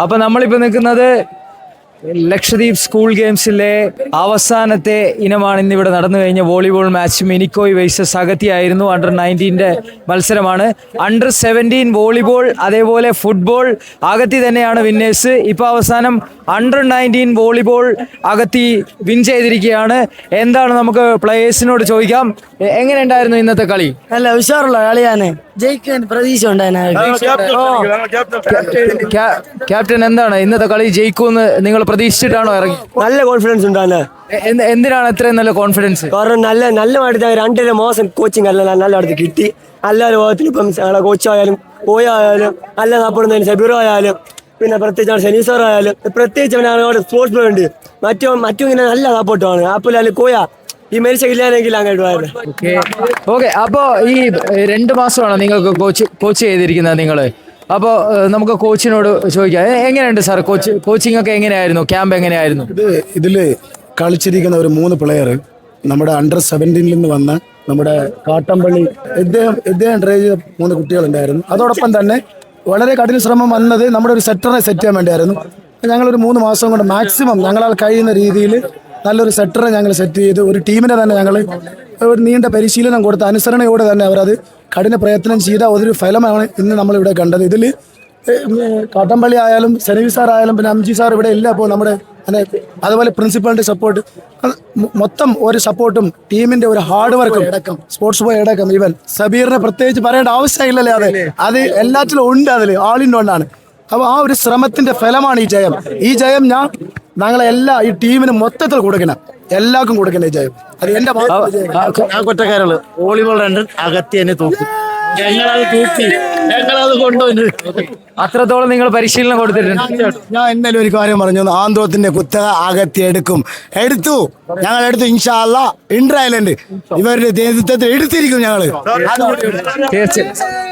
അപ്പൊ നമ്മളിപ്പോ നിൽക്കുന്നത് ലക്ഷദ്വീപ് സ്കൂൾ ഗെയിംസിലെ അവസാനത്തെ ഇനമാണ് ഇന്നിവിടെ നടന്നു കഴിഞ്ഞ volleyball match. Minicoy versus Agatti ആയിരുന്നു. അണ്ടർ 19 മത്സരമാണ്. അണ്ടർ 17 വോളിബോൾ അതേപോലെ ഫുട്ബോൾ അഗത്തി തന്നെയാണ് വിന്നേഴ്സ്. ഇപ്പോൾ അവസാനം അണ്ടർ 19 വോളിബോൾ അഗത്തി വിൻ ചെയ്തിരിക്കുകയാണ്. എന്താണ് നമുക്ക് പ്ലേയേഴ്സിനോട് ചോദിക്കാം. എങ്ങനെ ഉണ്ടായിരുന്നു ഇന്നത്തെ കളി? നല്ല ഉഷാറുള്ള കളിയാണ്. ജയിക്കാൻ പ്രതീക്ഷ ക്യാപ്റ്റൻ, എന്താണ് ഇന്നത്തെ കളി ജയിക്കുമെന്ന് നിങ്ങൾ പ്രതീക്ഷിച്ചിട്ടാണോ ഇറങ്ങി? നല്ല കോൺഫിഡൻസ് ഉണ്ടാണ്. എന്തിനാണ് ഇത്രയും നല്ല കോൺഫിഡൻസ്? കാരണം നല്ല അടുത്ത 2 മാസം കോച്ചിങ് നല്ല അടുത്ത് കിട്ടി. നല്ല ലോകത്തിൽ ഇപ്പം ഞങ്ങളെ കോച്ചായാലും പോയാലും നല്ല സപ്പോർട്ട് സബീർ ആയാലും പിന്നെ പ്രത്യേകിച്ച് ഷനീസർ ആയാലും പ്രത്യേകിച്ച് ഞങ്ങളുടെ സ്പോർട്സ് ഉണ്ട്. മറ്റും ഇങ്ങനെ നല്ല സപ്പോർട്ടാണ്. ആപ്പിലായാലും കോയ ഈ മരിച്ച ഇല്ലാനെങ്കിൽ അങ്ങോട്ട്. ഓക്കെ, അപ്പോ ഈ 2 മാസമാണോ നിങ്ങൾക്ക് കോച്ച് ചെയ്തിരിക്കുന്നത് നിങ്ങൾ? അപ്പോൾ നമുക്ക് കോച്ചിനോട് ചോദിക്കാം. എങ്ങനെയുണ്ട് സാർ കോച്ചിങ് ഒക്കെ എങ്ങനെയായിരുന്നു? ക്യാമ്പ് എങ്ങനെയായിരുന്നു? ഇതില് കളിച്ചിരിക്കുന്ന ഒരു 3 പ്ലെയർ നമ്മുടെ അണ്ടർ 17 നിന്ന് വന്ന നമ്മുടെ കാട്ടമ്പള്ളി ഇദ്ദേഹം ട്രൈ ചെയ്ത 3 കുട്ടികളുണ്ടായിരുന്നു. അതോടൊപ്പം തന്നെ വളരെ കഠിന ശ്രമം വന്നത് നമ്മുടെ ഒരു സെറ്ററെ സെറ്റ് ചെയ്യാൻ വേണ്ടിയായിരുന്നു. ഞങ്ങളൊരു 3 മാസം കൊണ്ട് മാക്സിമം ഞങ്ങളാൽ കഴിയുന്ന രീതിയിൽ നല്ലൊരു സെറ്ററെ ഞങ്ങൾ സെറ്റ് ചെയ്ത് ഒരു ടീമിനെ തന്നെ ഞങ്ങൾ ഒരു നീണ്ട പരിശീലനം കൊടുത്ത അനുസരണയോടെ തന്നെ അവരത് കഠിന പ്രയത്നം ചെയ്ത ഒരു ഫലമാണ് ഇന്ന് നമ്മളിവിടെ കണ്ടത്. ഇതിൽ കാട്ടമ്പള്ളി ആയാലും സനീവ് സാർ ആയാലും പിന്നെ അംജി സാർ ഇവിടെ ഇല്ല. അപ്പോൾ നമ്മുടെ അതുപോലെ പ്രിൻസിപ്പളിൻ്റെ സപ്പോർട്ട് മൊത്തം ഒരു സപ്പോർട്ടും ടീമിൻ്റെ ഒരു ഹാർഡ് വർക്കും അടക്കം സ്പോർട്സ് ബോയ് അടക്കം ഈവൻ സബീറിനെ പ്രത്യേകിച്ച് പറയേണ്ട ആവശ്യമില്ലല്ലേ. അത് എല്ലാറ്റിലും ഉണ്ട്. അതിൽ ആളിൻ്റെ കൊണ്ടാണ്. അപ്പോൾ ആ ഒരു ശ്രമത്തിൻ്റെ ഫലമാണ് ഈ ജയം. ഈ ജയം ഞങ്ങളെല്ലാ ഈ ടീമിന് മൊത്തത്തിൽ കൊടുക്കണം, എല്ലാവർക്കും കൊടുക്കണം ഈ ജയം. അത് എൻ്റെ കൊറ്റക്കാരുള്ളു വോളിബോൾ 2 അകത്തി തന്നെ തൂക്കി ഞങ്ങളത് കൊണ്ടുവന്നു. അത്രത്തോളം നിങ്ങൾ പരിശീലനം കൊടുത്തിട്ടുണ്ട്. ഞാൻ എന്തായാലും ഒരു കാര്യം പറഞ്ഞു, ആന്ധ്രത്തിന്റെ കുത്തക അകത്തി എടുത്തു ഞങ്ങൾ ഇൻഷാ അല്ലാഹ് ഇന്റർ ഐലൻഡ് ഇവരുടെ നേതൃത്വത്തിൽ എടുത്തിരിക്കും ഞങ്ങള്.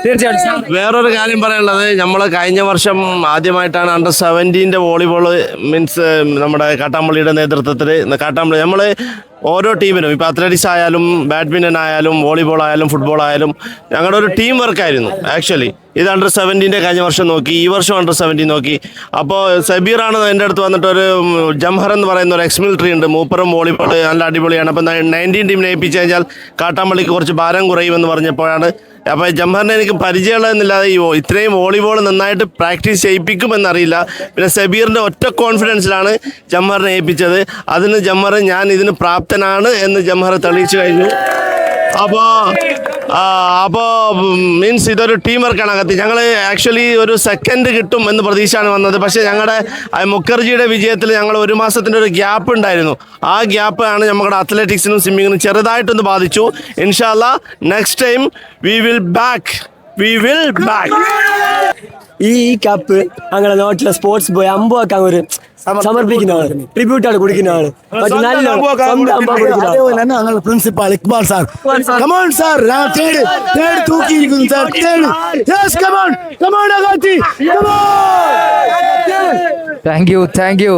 തീർച്ചയായിട്ടും വേറൊരു കാര്യം പറയാനുള്ളത്, നമ്മള് കഴിഞ്ഞ വർഷം ആദ്യമായിട്ടാണ് അണ്ടർ 17 വോളിബോൾ മീൻസ് നമ്മുടെ കാട്ടാമ്പള്ളിയുടെ നേതൃത്വത്തിൽ കാട്ടാമ്പള്ളി നമ്മള് ഓരോ ടീമിനും ഇപ്പോൾ അത്ലറ്റിക്സ് ആയാലും ബാഡ്മിൻ്റൺ ആയാലും വോളിബോൾ ആയാലും ഫുട്ബോൾ ആയാലും ഞങ്ങളുടെ ഒരു ടീം വർക്കായിരുന്നു. ആക്ച്വലി ഇത് അണ്ടർ 17 കഴിഞ്ഞ വർഷം നോക്കി, ഈ വർഷം അണ്ടർ 17 നോക്കി. അപ്പോൾ സബീറാണ് എൻ്റെ അടുത്ത് വന്നിട്ട് ഒരു ജംഹർ എന്ന് പറയുന്ന ഒരു എക്സ് മിലിറ്ററി ഉണ്ട്, മൂപ്പറും വോളിബോൾ നല്ല അടിപൊളിയാണ്. അപ്പം 19 ടീമിനെ ഏൽപ്പിച്ച് കഴിഞ്ഞാൽ കാട്ടാമ്പള്ളിക്ക് കുറച്ച് ഭാരം കുറയുമെന്ന് പറഞ്ഞപ്പോഴാണ്. അപ്പോൾ ജംഹറിനെ എനിക്ക് പരിചയമുള്ളതെന്നില്ലാതെ ഇത്രയും വോളിബോൾ നന്നായിട്ട് പ്രാക്ടീസ് ചെയ്യിപ്പിക്കുമെന്നറിയില്ല. പിന്നെ സബീറിൻ്റെ ഒറ്റ കോൺഫിഡൻസിലാണ് ജംഹറിനെ ഏൽപ്പിച്ചത്. അതിന് ജംഹർ ഞാൻ ഇതിന് പ്രാപ്തനാണ് എന്ന് ജംഹർ തെളിയിച്ചു കഴിഞ്ഞു. അപ്പോൾ മീൻസ് ഇതൊരു ടീം വർക്കാണ് അകത്ത്. ഞങ്ങൾ ആക്ച്വലി ഒരു സെക്കൻഡ് കിട്ടും എന്ന് പ്രതീക്ഷയാണ് വന്നത്. പക്ഷേ ഞങ്ങളുടെ മുഖർജിയുടെ വിജയത്തിൽ ഞങ്ങൾ 1 മാസത്തിൻ്റെ ഒരു ഗ്യാപ്പ് ഉണ്ടായിരുന്നു. ആ ഗ്യാപ്പ് ആണ് നമ്മുടെ അത്ലറ്റിക്സിനും സ്വിമ്മിങ്ങിനും ചെറുതായിട്ടൊന്ന് ബാധിച്ചു. ഇൻഷാ അല്ലാഹ് next time we will back. ഈ കപ്പ് ഞങ്ങളുടെ നാട്ടിലെ സ്പോർട്സ് ബോയ് അമ്പൊക്കെ ഒരു സമർപ്പിക്കുന്നതാണ്, ട്രിബ്യൂട്ടാണ് കൊടുക്കുന്നതാണ്. Principal Iqbal sir, come on sir, third തൂക്കിയിരിക്കുന്നു സാർ. Thank U